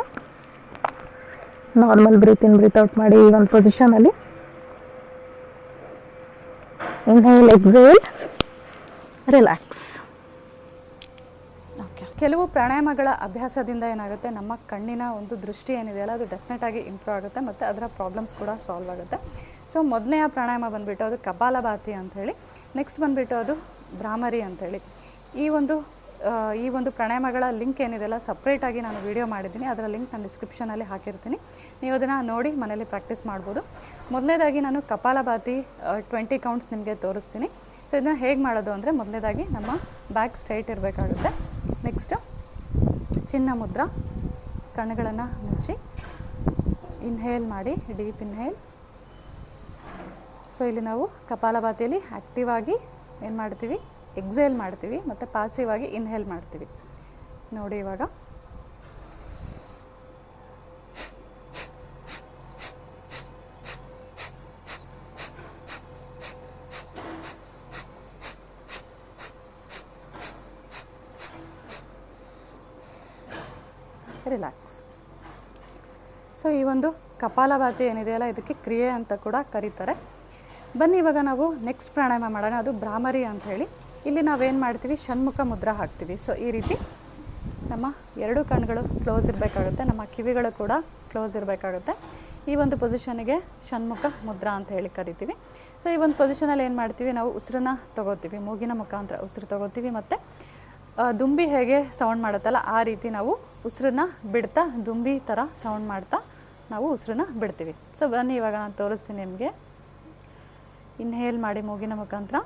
Normal breathe in breathe out ಮಾಡಿ ಈ ಒಂದು ಪೊಸಿಷನಲ್ಲಿ ಇನ್ಹೇಲ್, ಎಕ್ಸೇಲ್, ರಿಲ್ಯಾಕ್ಸ್.
ಓಕೆ, ಕೆಲವು ಪ್ರಾಣಾಯಾಮಗಳ ಅಭ್ಯಾಸದಿಂದ ಏನಾಗುತ್ತೆ, ನಮ್ಮ ಕಣ್ಣಿನ ಒಂದು ದೃಷ್ಟಿ ಏನಿದೆಯಲ್ಲ ಅದು ಡೆಫಿನೆಟಾಗಿ ಇಂಪ್ರೂವ್ ಆಗುತ್ತೆ ಮತ್ತು ಅದರ ಪ್ರಾಬ್ಲಮ್ಸ್ ಕೂಡ ಸಾಲ್ವ್ ಆಗುತ್ತೆ. ಸೊ ಮೊದಲನೆಯ ಪ್ರಾಣಾಯಾಮ ಬಂದುಬಿಟ್ಟು ಅದು ಕಪಾಲಭಾತಿ ಅಂಥೇಳಿ. ನೆಕ್ಸ್ಟ್ ಬಂದುಬಿಟ್ಟು ಅದು ಭ್ರಾಮರಿ ಅಂಥೇಳಿ. ಈ ಒಂದು ಪ್ರಾಣಾಯಾಮಗಳ ಲಿಂಕ್ ಏನಿದೆಯಲ್ಲ ಸಪ್ರೇಟಾಗಿ ನಾನು ವಿಡಿಯೋ ಮಾಡಿದ್ದೀನಿ. ಅದರ ಲಿಂಕ್ ನಾನು ಡಿಸ್ಕ್ರಿಪ್ಷನಲ್ಲಿ ಹಾಕಿರ್ತೀನಿ. ನೀವು ಅದನ್ನು ನೋಡಿ ಮನೇಲಿ ಪ್ರಾಕ್ಟೀಸ್ ಮಾಡ್ಬೋದು. ಮೊದಲನೇದಾಗಿ ನಾನು ಕಪಾಲಭಾತಿ 20 ಕೌಂಟ್ಸ್ ನಿಮಗೆ ತೋರಿಸ್ತೀನಿ. ಸೊ ಇದನ್ನ ಹೇಗೆ ಮಾಡೋದು ಅಂದರೆ ಮೊದಲನೇದಾಗಿ ನಮ್ಮ ಬ್ಯಾಕ್ ಸ್ಟ್ರೈಟ್ ಇರಬೇಕಾಗುತ್ತೆ. ನೆಕ್ಸ್ಟು ಚಿನ್ನ ಮುದ್ರಾ, ಕಣ್ಣುಗಳನ್ನು ಮುಚ್ಚಿ ಇನ್ಹೇಲ್ ಮಾಡಿ, ಡೀಪ್ ಇನ್ಹೇಲ್. ಸೊ ಇಲ್ಲಿ ನಾವು ಕಪಾಲಭಾತಿಯಲ್ಲಿ ಆ್ಯಕ್ಟಿವ್ ಆಗಿ ಏನು ಮಾಡ್ತೀವಿ, ಎಕ್ಸೇಲ್ ಮಾಡ್ತೀವಿ ಮತ್ತು ಪಾಸಿವ್ ಆಗಿ ಇನ್ಹೇಲ್ ಮಾಡ್ತೀವಿ. ನೋಡಿ ಇವಾಗ ರಿಲ್ಯಾಕ್ಸ್. ಸೊ ಈ ಒಂದು ಕಪಾಲಭಾತಿ ಏನಿದೆಯಲ್ಲ ಇದಕ್ಕೆ ಕ್ರಿಯೆ ಅಂತ ಕೂಡ ಕರೀತಾರೆ. ಬನ್ನಿ ಇವಾಗ ನಾವು ನೆಕ್ಸ್ಟ್ ಪ್ರಾಣಾಯಾಮ ಮಾಡೋಣ. ಅದು ಭ್ರಾಮರಿ ಅಂತ ಹೇಳಿ. ಇಲ್ಲಿ ನಾವೇನು ಮಾಡ್ತೀವಿ, ಷಣ್ಮುಖ ಮುದ್ರಾ ಹಾಕ್ತೀವಿ. ಸೊ ಈ ರೀತಿ ನಮ್ಮ ಎರಡು ಕಣ್ಣುಗಳು ಕ್ಲೋಸ್ ಇರಬೇಕಾಗುತ್ತೆ, ನಮ್ಮ ಕಿವಿಗಳು ಕೂಡ ಕ್ಲೋಸ್ ಇರಬೇಕಾಗುತ್ತೆ. ಈ ಒಂದು ಪೊಸಿಷನಿಗೆ ಷಣ್ಮುಖ ಮುದ್ರಾ ಅಂತ ಹೇಳಿ ಕರಿತೀವಿ. ಸೊ ಈ ಒಂದು ಪೊಸಿಷನಲ್ಲಿ ಏನು ಮಾಡ್ತೀವಿ, ನಾವು ಉಸಿರನ್ನ ತೊಗೋತೀವಿ, ಮೂಗಿನ ಮುಖಾಂತರ ಉಸಿರು ತೊಗೋತೀವಿ ಮತ್ತು ದುಂಬಿ ಹೇಗೆ ಸೌಂಡ್ ಮಾಡುತ್ತಲ್ಲ ಆ ರೀತಿ ನಾವು ಉಸಿರನ್ನ ಬಿಡ್ತಾ ದುಂಬಿ ಥರ ಸೌಂಡ್ ಮಾಡ್ತಾ ನಾವು ಉಸಿರನ್ನ ಬಿಡ್ತೀವಿ. ಸೊ ಬನ್ನಿ ಇವಾಗ ನಾನು ತೋರಿಸ್ತೀನಿ ನಿಮಗೆ. ಇನ್ಹೇಲ್ ಮಾಡಿ ಮೂಗಿನ ಮುಖಾಂತರ,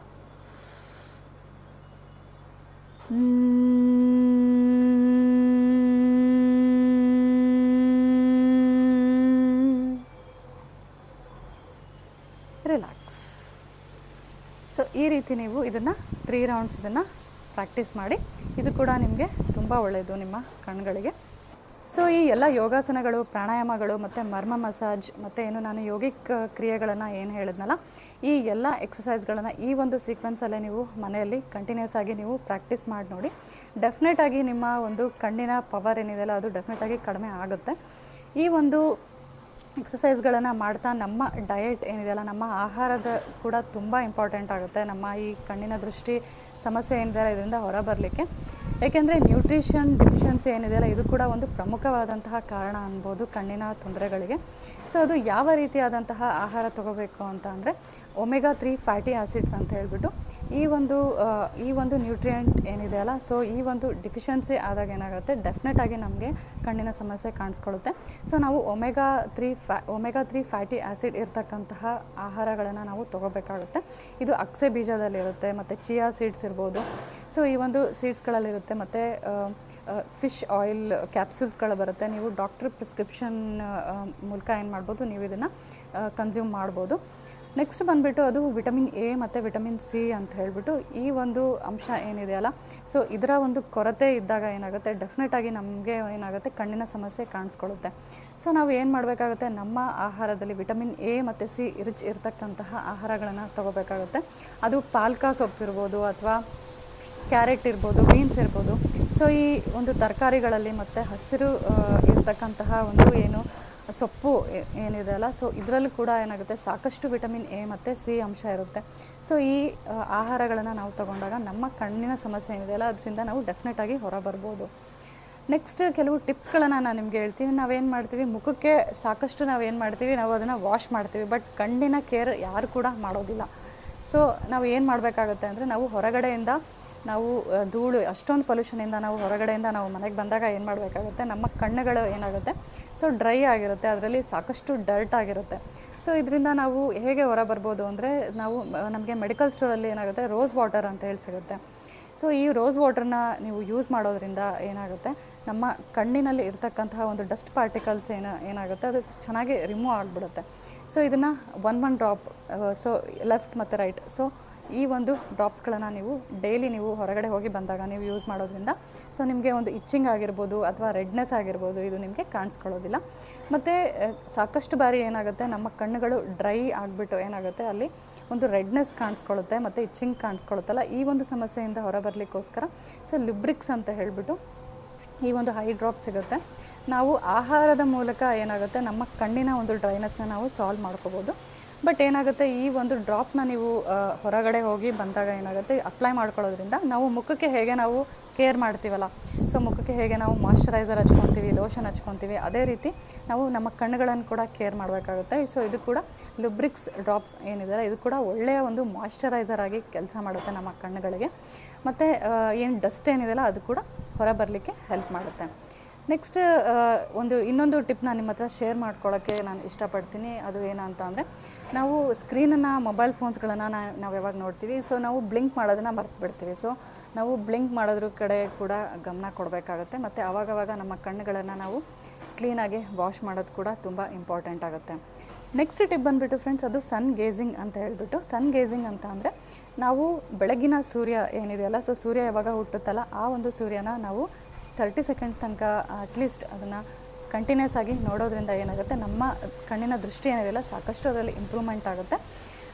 ರಿಲ್ಯಾಕ್ಸ್. ಸೊ ಈ ರೀತಿ ನೀವು ಇದನ್ನು 3 ರೌಂಡ್ಸ್ ಇದನ್ನು ಪ್ರಾಕ್ಟೀಸ್ ಮಾಡಿ. ಇದು ಕೂಡ ನಿಮಗೆ ತುಂಬ ಒಳ್ಳೆಯದು ನಿಮ್ಮ ಕಣ್ಗಳಿಗೆ. ಸೊ ಈ ಎಲ್ಲ ಯೋಗಾಸನಗಳು, ಪ್ರಾಣಾಯಾಮಗಳು ಮತ್ತು ಮರ್ಮ ಮಸಾಜ್ ಮತ್ತು ಏನು ನಾನು ಯೋಗಿಕ್ ಕ್ರಿಯೆಗಳನ್ನು ಏನು ಹೇಳಿದ್ನಲ್ಲ, ಈ ಎಲ್ಲ ಎಕ್ಸಸೈಸ್ಗಳನ್ನು ಈ ಒಂದು ಸೀಕ್ವೆನ್ಸಲ್ಲೇ ನೀವು ಮನೆಯಲ್ಲಿ ಕಂಟಿನ್ಯೂಸ್ ಆಗಿ ನೀವು ಪ್ರಾಕ್ಟೀಸ್ ಮಾಡಿ ನೋಡಿ. ಡೆಫಿನೆಟಾಗಿ ನಿಮ್ಮ ಒಂದು ಕಣ್ಣಿನ ಪವರ್ ಏನಿದೆಯಲ್ಲ ಅದು ಡೆಫಿನೆಟಾಗಿ ಕಡಿಮೆ ಆಗುತ್ತೆ. ಈ ಒಂದು ಎಕ್ಸಸೈಸ್ಗಳನ್ನು ಮಾಡ್ತಾ ನಮ್ಮ ಡಯಟ್ ಏನಿದೆಯಲ್ಲ, ನಮ್ಮ ಆಹಾರದ ಕೂಡ ತುಂಬ ಇಂಪಾರ್ಟೆಂಟ್ ಆಗುತ್ತೆ ನಮ್ಮ ಈ ಕಣ್ಣಿನ ದೃಷ್ಟಿ ಸಮಸ್ಯೆ ಏನಿದೆಯಲ್ಲ ಇದರಿಂದ ಹೊರಬರಲಿಕ್ಕೆ. ಏಕೆಂದರೆ ನ್ಯೂಟ್ರಿಷನ್ ಡೆಫಿಷಿಯನ್ಸಿ ಏನಿದೆಯಲ್ಲ ಇದು ಕೂಡ ಒಂದು ಪ್ರಮುಖವಾದಂತಹ ಕಾರಣ ಅನ್ಬೋದು ಕಣ್ಣಿನ ತೊಂದರೆಗಳಿಗೆ. ಸೊ ಅದು ಯಾವ ರೀತಿಯಾದಂತಹ ಆಹಾರ ತೊಗೋಬೇಕು ಅಂತ ಅಂದರೆ ಒಮೆಗಾ 3 ಫ್ಯಾಟಿ ಆ್ಯಸಿಡ್ಸ್ ಅಂತ ಹೇಳ್ಬಿಟ್ಟು ಈ ಒಂದು ನ್ಯೂಟ್ರಿಯೆಂಟ್ ಏನಿದೆ ಅಲ್ಲ, ಸೊ ಈ ಒಂದು ಡಿಫಿಷಿಯನ್ಸಿ ಆದಾಗ ಏನಾಗುತ್ತೆ, ಡೆಫಿನೆಟಾಗಿ ನಮಗೆ ಕಣ್ಣಿನ ಸಮಸ್ಯೆ ಕಾಣಿಸ್ಕೊಳ್ಳುತ್ತೆ. ಸೊ ನಾವು ಒಮೆಗಾ 3 ಫ್ಯಾಟಿ ಆ್ಯಸಿಡ್ ಇರ್ತಕ್ಕಂತಹ ಆಹಾರಗಳನ್ನು ನಾವು ತೊಗೋಬೇಕಾಗುತ್ತೆ. ಇದು ಅಕ್ಸೆ ಬೀಜದಲ್ಲಿರುತ್ತೆ, ಮತ್ತು ಚಿಯಾ ಸೀಡ್ಸ್ ಇರ್ಬೋದು. ಸೊ ಈ ಒಂದು ಸೀಡ್ಸ್ಗಳಲ್ಲಿರುತ್ತೆ, ಮತ್ತು ಫಿಶ್ ಆಯಿಲ್ ಕ್ಯಾಪ್ಸೂಲ್ಸ್ಗಳು ಬರುತ್ತೆ. ನೀವು ಡಾಕ್ಟ್ರ್ ಪ್ರಿಸ್ಕ್ರಿಪ್ಷನ್ ಮೂಲಕ ಏನು ಮಾಡ್ಬೋದು, ನೀವು ಇದನ್ನು ಕನ್ಸ್ಯೂಮ್ ಮಾಡ್ಬೋದು. ನೆಕ್ಸ್ಟ್ ಬಂದುಬಿಟ್ಟು ಅದು ವಿಟಮಿನ್ ಎ ಮತ್ತು ವಿಟಮಿನ್ ಸಿ ಅಂತ ಹೇಳಿಬಿಟ್ಟು ಈ ಒಂದು ಅಂಶ ಏನಿದೆಯಲ್ಲ, ಸೊ ಇದರ ಒಂದು ಕೊರತೆ ಇದ್ದಾಗ ಏನಾಗುತ್ತೆ, ಡೆಫಿನೆಟಾಗಿ ನಮಗೆ ಏನಾಗುತ್ತೆ, ಕಣ್ಣಿನ ಸಮಸ್ಯೆ ಕಾಣಿಸ್ಕೊಳ್ಳುತ್ತೆ. ಸೊ ನಾವು ಏನು ಮಾಡಬೇಕಾಗುತ್ತೆ, ನಮ್ಮ ಆಹಾರದಲ್ಲಿ ವಿಟಮಿನ್ ಎ ಮತ್ತು ಸಿ ರಿಚ್ ಇರ್ತಕ್ಕಂತಹ ಆಹಾರಗಳನ್ನು ತೊಗೋಬೇಕಾಗುತ್ತೆ. ಅದು ಪಾಲಕ ಸೊಪ್ಪು ಇರ್ಬೋದು, ಅಥವಾ ಕ್ಯಾರೆಟ್ ಇರ್ಬೋದು, ಬೀನ್ಸ್ ಇರ್ಬೋದು. ಸೊ ಈ ಒಂದು ತರಕಾರಿಗಳಲ್ಲಿ ಮತ್ತು ಹಸಿರು ಇರ್ತಕ್ಕಂತಹ ಒಂದು ಏನು ಸೊಪ್ಪು ಏನಿದೆ ಅಲ್ಲ, ಸೊ ಇದರಲ್ಲೂ ಕೂಡ ಏನಾಗುತ್ತೆ, ಸಾಕಷ್ಟು ವಿಟಮಿನ್ ಎ ಮತ್ತು ಸಿ ಅಂಶ ಇರುತ್ತೆ. ಸೊ ಈ ಆಹಾರಗಳನ್ನು ನಾವು ತಗೊಂಡಾಗ ನಮ್ಮ ಕಣ್ಣಿನ ಸಮಸ್ಯೆ ಏನಿದೆಯಲ್ಲ, ಅದರಿಂದ ನಾವು ಡೆಫಿನೆಟಾಗಿ ಹೊರ ಬರ್ಬೋದು. ನೆಕ್ಸ್ಟ್ ಕೆಲವು ಟಿಪ್ಸ್ಗಳನ್ನು ನಾನು ನಿಮಗೆ ಹೇಳ್ತೀನಿ. ನಾವೇನು ಮಾಡ್ತೀವಿ, ಮುಖಕ್ಕೆ ಸಾಕಷ್ಟು ನಾವೇನು ಮಾಡ್ತೀವಿ, ನಾವು ಅದನ್ನು ವಾಶ್ ಮಾಡ್ತೀವಿ, ಬಟ್ ಕಣ್ಣಿನ ಕೇರ್ ಯಾರು ಕೂಡ ಮಾಡೋದಿಲ್ಲ. ಸೊ ನಾವು ಏನು ಮಾಡಬೇಕಾಗುತ್ತೆ ಅಂದರೆ, ನಾವು ಹೊರಗಡೆಯಿಂದ ನಾವು ಧೂಳು ಅಷ್ಟೊಂದು ಪೊಲ್ಯೂಷನಿಂದ ನಾವು ಹೊರಗಡೆಯಿಂದ ನಾವು ಮನೆಗೆ ಬಂದಾಗ ಏನು ಮಾಡಬೇಕಾಗುತ್ತೆ, ನಮ್ಮ ಕಣ್ಣುಗಳು ಏನಾಗುತ್ತೆ, ಸೊ ಡ್ರೈ ಆಗಿರುತ್ತೆ, ಅದರಲ್ಲಿ ಸಾಕಷ್ಟು ಡರ್ಟ್ ಆಗಿರುತ್ತೆ. ಸೊ ಇದರಿಂದ ನಾವು ಹೇಗೆ ಹೊರ ಬರ್ಬೋದು ಅಂದರೆ, ನಮಗೆ ಮೆಡಿಕಲ್ ಸ್ಟೋರಲ್ಲಿ ಏನಾಗುತ್ತೆ, ರೋಸ್ ವಾಟರ್ ಅಂತ ಹೇಳಿ ಸಿಗುತ್ತೆ. ಸೊ ಈ ರೋಸ್ ವಾಟರ್ನ ನೀವು ಯೂಸ್ ಮಾಡೋದ್ರಿಂದ ಏನಾಗುತ್ತೆ, ನಮ್ಮ ಕಣ್ಣಿನಲ್ಲಿ ಇರ್ತಕ್ಕಂತಹ ಒಂದು ಡಸ್ಟ್ ಪಾರ್ಟಿಕಲ್ಸ್ ಏನಾಗುತ್ತೆ, ಅದು ಚೆನ್ನಾಗಿ ರಿಮೂವ್ ಆಗಿಬಿಡುತ್ತೆ. ಸೊ ಇದನ್ನು ಒನ್ ಡ್ರಾಪ್, ಸೊ ಲೆಫ್ಟ್ ಮತ್ತು ರೈಟ್, ಸೊ ಈ ಒಂದು ಡ್ರಾಪ್ಸ್ಗಳನ್ನು ನೀವು ಡೈಲಿ ನೀವು ಹೊರಗಡೆ ಹೋಗಿ ಬಂದಾಗ ನೀವು ಯೂಸ್ ಮಾಡೋದ್ರಿಂದ ಸೊ ನಿಮಗೆ ಒಂದು ಇಚ್ಚಿಂಗ್ ಆಗಿರ್ಬೋದು ಅಥವಾ ರೆಡ್ನೆಸ್ ಆಗಿರ್ಬೋದು, ಇದು ನಿಮಗೆ ಕಾಣಿಸ್ಕೊಳ್ಳೋದಿಲ್ಲ. ಮತ್ತು ಸಾಕಷ್ಟು ಬಾರಿ ಏನಾಗುತ್ತೆ, ನಮ್ಮ ಕಣ್ಣುಗಳು ಡ್ರೈ ಆಗಿಬಿಟ್ಟು ಏನಾಗುತ್ತೆ, ಅಲ್ಲಿ ಒಂದು ರೆಡ್ನೆಸ್ ಕಾಣಿಸ್ಕೊಳ್ಳುತ್ತೆ ಮತ್ತು ಇಚ್ಚಿಂಗ್ ಕಾಣಿಸ್ಕೊಳ್ಳುತ್ತಲ್ಲ. ಈ ಒಂದು ಸಮಸ್ಯೆಯಿಂದ ಹೊರಬರಲಿಕ್ಕೋಸ್ಕರ ಸೊ ಲಿಬ್ರಿಕ್ಸ್ ಅಂತ ಹೇಳಿಬಿಟ್ಟು ಈ ಒಂದು ಹೈ ಡ್ರಾಪ್ ಸಿಗುತ್ತೆ. ನಾವು ಆಹಾರದ ಮೂಲಕ ಏನಾಗುತ್ತೆ, ನಮ್ಮ ಕಣ್ಣಿನ ಒಂದು ಡ್ರೈನೆಸ್ನ ನಾವು ಸಾಲ್ವ್ ಮಾಡ್ಕೋಬೋದು. ಬಟ್ ಏನಾಗುತ್ತೆ, ಈ ಒಂದು ಡ್ರಾಪ್ನ ನೀವು ಹೊರಗಡೆ ಹೋಗಿ ಬಂದಾಗ ಏನಾಗುತ್ತೆ, ಅಪ್ಲೈ ಮಾಡ್ಕೊಳ್ಳೋದ್ರಿಂದ ನಾವು ಮುಖಕ್ಕೆ ಹೇಗೆ ನಾವು ಕೇರ್ ಮಾಡ್ತೀವಲ್ಲ, ಸೊ ಮುಖಕ್ಕೆ ಹೇಗೆ ನಾವು ಮಾಯ್ಶ್ಚರೈಸರ್ ಹಚ್ಕೊತೀವಿ, ಲೋಷನ್ ಹಚ್ಕೊತೀವಿ, ಅದೇ ರೀತಿ ನಾವು ನಮ್ಮ ಕಣ್ಣುಗಳನ್ನು ಕೂಡ ಕೇರ್ ಮಾಡಬೇಕಾಗುತ್ತೆ. ಸೊ ಇದು ಕೂಡ ಲುಬ್ರಿಕ್ಸ್ ಡ್ರಾಪ್ಸ್ ಏನಿದೆ, ಇದು ಕೂಡ ಒಳ್ಳೆಯ ಒಂದು ಮಾಯ್ಶ್ಚರೈಸರ್ ಆಗಿ ಕೆಲಸ ಮಾಡುತ್ತೆ ನಮ್ಮ ಕಣ್ಣುಗಳಿಗೆ. ಮತ್ತು ಏನು ಡಸ್ಟ್ ಏನಿದೆಯಲ್ಲ, ಅದು ಕೂಡ ಹೊರ ಬರಲಿಕ್ಕೆ ಹೆಲ್ಪ್ ಮಾಡುತ್ತೆ. ನೆಕ್ಸ್ಟ್ ಇನ್ನೊಂದು ಟಿಪ್ನ ನಿಮ್ಮ ಹತ್ರ ಶೇರ್ ಮಾಡ್ಕೊಳ್ಳೋಕ್ಕೆ ನಾನು ಇಷ್ಟಪಡ್ತೀನಿ. ಅದು ಏನಂತ ಅಂದರೆ, ನಾವು ಸ್ಕ್ರೀನನ್ನು, ಮೊಬೈಲ್ ಫೋನ್ಸ್ಗಳನ್ನು ನಾವು ಯಾವಾಗ ನೋಡ್ತೀವಿ, ಸೊ ನಾವು ಬ್ಲಿಂಕ್ ಮಾಡೋದನ್ನು ಮರ್ತು ಬಿಡ್ತೀವಿ. ಸೊ ನಾವು ಬ್ಲಿಂಕ್ ಮಾಡೋದ್ರ ಕಡೆ ಕೂಡ ಗಮನ ಕೊಡಬೇಕಾಗುತ್ತೆ. ಮತ್ತು ಆವಾಗವಾಗ ನಮ್ಮ ಕಣ್ಣುಗಳನ್ನು ನಾವು ಕ್ಲೀನಾಗಿ ವಾಶ್ ಮಾಡೋದು ಕೂಡ ತುಂಬ ಇಂಪಾರ್ಟೆಂಟ್ ಆಗುತ್ತೆ. ನೆಕ್ಸ್ಟ್ ಟಿಪ್ ಬಂದುಬಿಟ್ಟು ಫ್ರೆಂಡ್ಸ್, ಅದು ಸನ್ ಗೇಜಿಂಗ್ ಅಂತ ಹೇಳ್ಬಿಟ್ಟು. ಸನ್ ಗೇಜಿಂಗ್ ಅಂತ ಅಂದರೆ, ನಾವು ಬೆಳಗಿನ ಸೂರ್ಯ ಏನಿದೆಯಲ್ಲ, ಸೊ ಸೂರ್ಯ ಯಾವಾಗ ಹುಟ್ಟುತ್ತಲ್ಲ, ಆ ಒಂದು ಸೂರ್ಯನ ನಾವು 30 ಸೆಕೆಂಡ್ಸ್ ತನಕ ಅಟ್ಲೀಸ್ಟ್ ಅದನ್ನು ಕಂಟಿನ್ಯೂಸ್ ಆಗಿ ನೋಡೋದ್ರಿಂದ ಏನಾಗುತ್ತೆ, ನಮ್ಮ ಕಣ್ಣಿನ ದೃಷ್ಟಿ ಏನಿದೆಯಲ್ಲ, ಸಾಕಷ್ಟು ಅದರಲ್ಲಿ ಇಂಪ್ರೂವ್ಮೆಂಟ್ ಆಗುತ್ತೆ.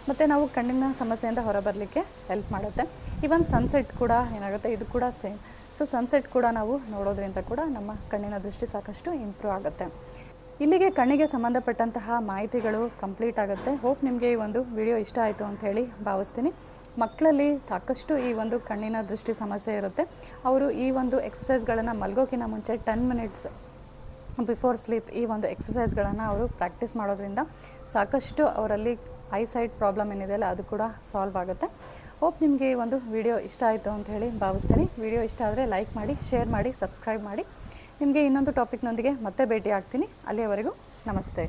ಮತ್ತು ನಾವು ಕಣ್ಣಿನ ಸಮಸ್ಯೆಯಿಂದ ಹೊರಬರಲಿಕ್ಕೆ ಹೆಲ್ಪ್ ಮಾಡುತ್ತೆ. ಈವನ್ ಸನ್ಸೆಟ್ ಕೂಡ ಏನಾಗುತ್ತೆ, ಇದು ಕೂಡ ಸೇಮ್. ಸೊ ಸನ್ಸೆಟ್ ಕೂಡ ನಾವು ನೋಡೋದ್ರಿಂದ ಕೂಡ ನಮ್ಮ ಕಣ್ಣಿನ ದೃಷ್ಟಿ ಸಾಕಷ್ಟು ಇಂಪ್ರೂವ್ ಆಗುತ್ತೆ. ಇಲ್ಲಿಗೆ ಕಣ್ಣಿಗೆ ಸಂಬಂಧಪಟ್ಟಂತಹ ಮಾಹಿತಿಗಳು ಕಂಪ್ಲೀಟ್ ಆಗುತ್ತೆ. ಹೋಪ್ ನಿಮಗೆ ಈ ಒಂದು ವಿಡಿಯೋ ಇಷ್ಟ ಆಯಿತು ಅಂತ ಹೇಳಿ ಭಾವಿಸ್ತೀನಿ. ಮಕ್ಕಳಲ್ಲಿ ಸಾಕಷ್ಟು ಈ ಒಂದು ಕಣ್ಣಿನ ದೃಷ್ಟಿ ಸಮಸ್ಯೆ ಇರುತ್ತೆ. ಅವರು ಈ ಒಂದು ಎಕ್ಸಸೈಸ್ಗಳನ್ನು ಮಲ್ಗೋಕ್ಕಿಂತ ಮುಂಚೆ 10 ಮಿನಿಟ್ಸ್ ಬಿಫೋರ್ ಸ್ಲೀಪ್ ಈ ಒಂದು ಎಕ್ಸಸೈಸ್ಗಳನ್ನು ಅವರು ಪ್ರಾಕ್ಟೀಸ್ ಮಾಡೋದ್ರಿಂದ ಸಾಕಷ್ಟು ಅವರಲ್ಲಿ ಐಸೈಟ್ ಪ್ರಾಬ್ಲಮ್ ಏನಿದೆಯಲ್ಲ, ಅದು ಕೂಡ ಸಾಲ್ವ್ ಆಗುತ್ತೆ. ಹೋಪ್ ನಿಮಗೆ ಈ ಒಂದು ವಿಡಿಯೋ ಇಷ್ಟ ಆಯಿತು ಅಂತ ಹೇಳಿ ಭಾವಿಸ್ತೀನಿ. ವಿಡಿಯೋ ಇಷ್ಟ ಆದರೆ ಲೈಕ್ ಮಾಡಿ, ಶೇರ್ ಮಾಡಿ, ಸಬ್ಸ್ಕ್ರೈಬ್ ಮಾಡಿ. ನಿಮಗೆ ಇನ್ನೊಂದು ಟಾಪಿಕ್ನೊಂದಿಗೆ ಮತ್ತೆ ಭೇಟಿ ಆಗ್ತೀನಿ. ಅಲ್ಲಿಯವರೆಗೂ ನಮಸ್ತೆ.